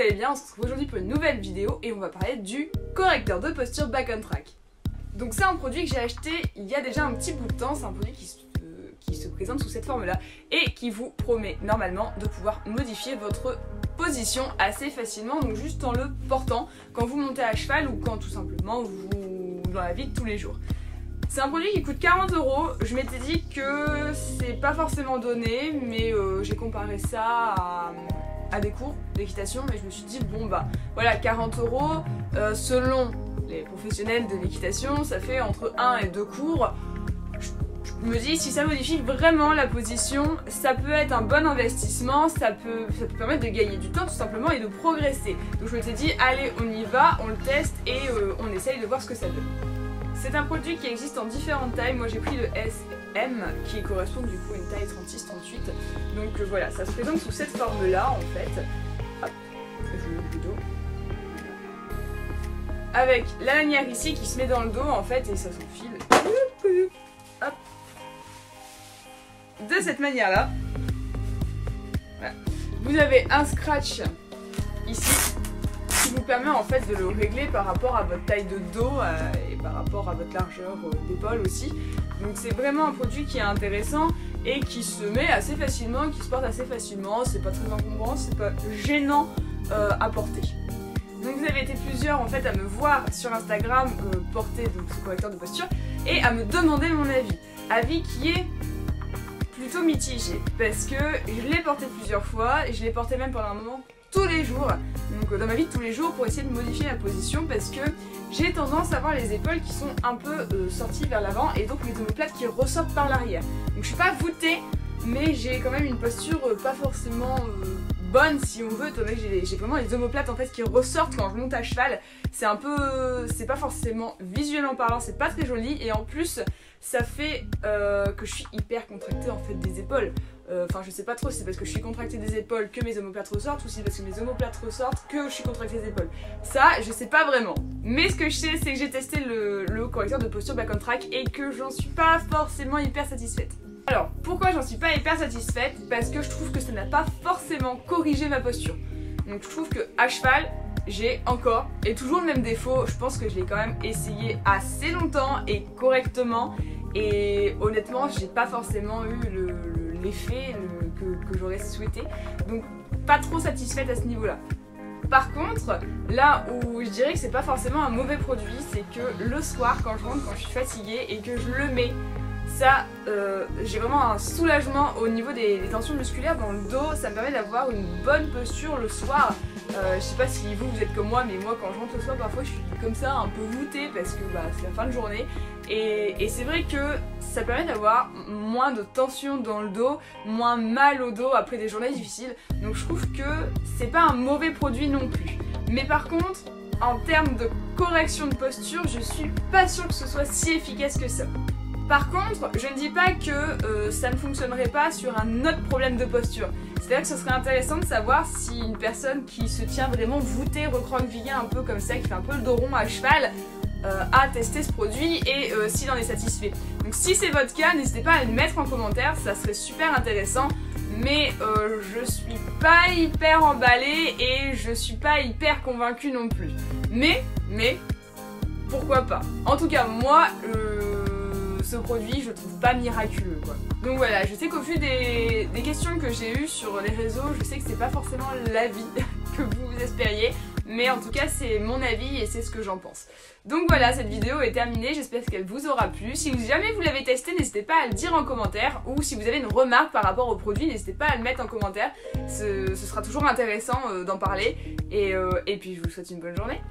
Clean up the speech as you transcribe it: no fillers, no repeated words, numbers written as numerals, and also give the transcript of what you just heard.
allez bien, on se retrouve aujourd'hui pour une nouvelle vidéo et on va parler du correcteur de posture Back on Track. Donc c'est un produit que j'ai acheté il y a déjà un petit bout de temps, c'est un produit qui se présente sous cette forme-là et qui vous promet normalement de pouvoir modifier votre position assez facilement, donc juste en le portant quand vous montez à cheval ou quand tout simplement vous dans la vie de tous les jours. C'est un produit qui coûte 40 €. Je m'étais dit que c'est pas forcément donné, mais j'ai comparé ça à des cours d'équitation et je me suis dit bon bah voilà, 40 € selon les professionnels de l'équitation, ça fait entre 1 et 2 cours. Je me dis si ça modifie vraiment la position, ça peut être un bon investissement, ça peut permettre de gagner du temps tout simplement et de progresser. Donc je me suis dit allez, on y va, on le teste et on essaye de voir ce que ça donne. C'est un produit qui existe en différentes tailles. Moi j'ai pris le SM qui correspond du coup à une taille 36-38. Donc voilà, ça se présente sous cette forme là en fait. Hop, je mets le dos. Avec la lanière ici qui se met dans le dos en fait et ça s'enfile. Hop. De cette manière là. Voilà. Vous avez un scratch ici qui vous permet en fait de le régler par rapport à votre taille de dos et par rapport à votre largeur d'épaule aussi. Donc c'est vraiment un produit qui est intéressant et qui se met assez facilement, qui se porte assez facilement, c'est pas très encombrant, c'est pas gênant à porter. Donc vous avez été plusieurs en fait à me voir sur Instagram porter donc, ce correcteur de posture et à me demander mon avis. Avis qui est plutôt mitigé parce que je l'ai porté plusieurs fois et je l'ai porté même pendant un moment tous les jours, donc dans ma vie de tous les jours pour essayer de modifier la position parce que j'ai tendance à avoir les épaules qui sont un peu sorties vers l'avant et donc les omoplates qui ressortent par l'arrière. Donc je suis pas voûtée mais j'ai quand même une posture pas forcément bonne si on veut, étant donné que j'ai vraiment les omoplates en fait qui ressortent quand je monte à cheval. C'est un peu, c'est pas forcément visuellement parlant, c'est pas très joli et en plus ça fait que je suis hyper contractée en fait des épaules. Enfin je sais pas trop si c'est parce que je suis contractée des épaules que mes omoplates ressortent ou si c'est parce que mes omoplates ressortent que je suis contractée des épaules. Ça je sais pas vraiment. Mais ce que je sais c'est que j'ai testé le correcteur de posture Back on Track et que j'en suis pas forcément hyper satisfaite. Alors pourquoi j'en suis pas hyper satisfaite? Parce que je trouve que ça n'a pas forcément corrigé ma posture. Donc je trouve que à cheval j'ai encore et toujours le même défaut. Je pense que je l'ai quand même essayé assez longtemps et correctement et honnêtement j'ai pas forcément eu l'effet que j'aurais souhaité, donc pas trop satisfaite à ce niveau là. Par contre, là où je dirais que c'est pas forcément un mauvais produit, c'est que le soir quand je rentre, quand je suis fatiguée et que je le mets, ça, j'ai vraiment un soulagement au niveau des tensions musculaires dans le dos, ça me permet d'avoir une bonne posture le soir. Je sais pas si vous êtes comme moi, mais moi quand je rentre le soir parfois je suis comme ça un peu voûtée parce que bah, c'est la fin de journée et c'est vrai que ça permet d'avoir moins de tension dans le dos, moins mal au dos après des journées difficiles, donc je trouve que c'est pas un mauvais produit non plus. Mais par contre, en termes de correction de posture, je suis pas sûre que ce soit si efficace que ça. Par contre, je ne dis pas que ça ne fonctionnerait pas sur un autre problème de posture. C'est-à-dire que ce serait intéressant de savoir si une personne qui se tient vraiment voûtée, recroquevillée un peu comme ça, qui fait un peu le dos rond à cheval, a testé ce produit et s'il en est satisfait. Donc si c'est votre cas, n'hésitez pas à le mettre en commentaire, ça serait super intéressant. Mais je suis pas hyper emballée et je suis pas hyper convaincue non plus. Mais, pourquoi pas. En tout cas, moi, ce produit je le trouve pas miraculeux quoi. Donc voilà, je sais qu'au vu des questions que j'ai eues sur les réseaux, je sais que c'est pas forcément l'avis que vous espériez, mais en tout cas c'est mon avis et c'est ce que j'en pense. Donc voilà, cette vidéo est terminée, j'espère qu'elle vous aura plu. Si jamais vous l'avez testé, n'hésitez pas à le dire en commentaire, ou si vous avez une remarque par rapport au produit, n'hésitez pas à le mettre en commentaire, ce sera toujours intéressant d'en parler, et puis je vous souhaite une bonne journée.